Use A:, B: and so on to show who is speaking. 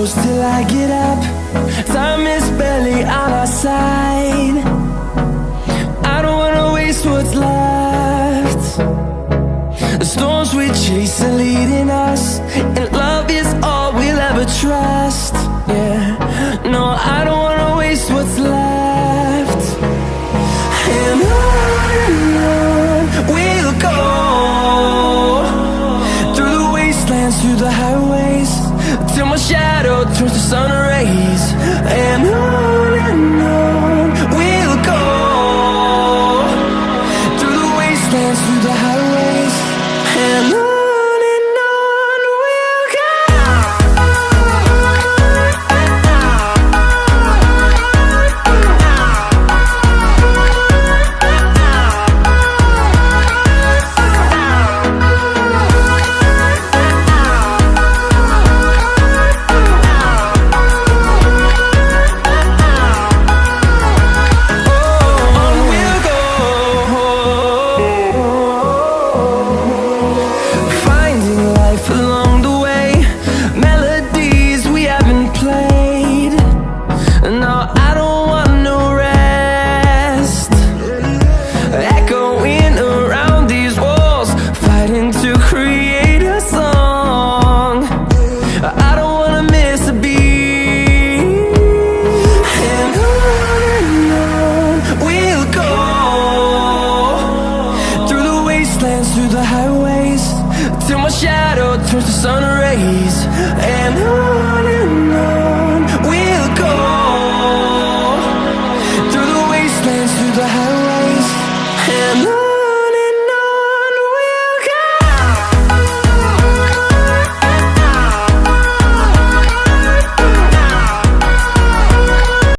A: close till I get up. Time is barely on our side. I don't wanna waste what's left. The storms we chase are leading us, and love is all we'll ever trust. Yeah, no, I don't wanna waste what's left. And on we'll go, through the wastelands, through the highways, till my shadow turns to sun rays. And on we'll go, through the wastelands, through the highways, and on. Through the highways, till my shadow turns to sun rays. And on we'll go, through the wastelands, through the highways, and on.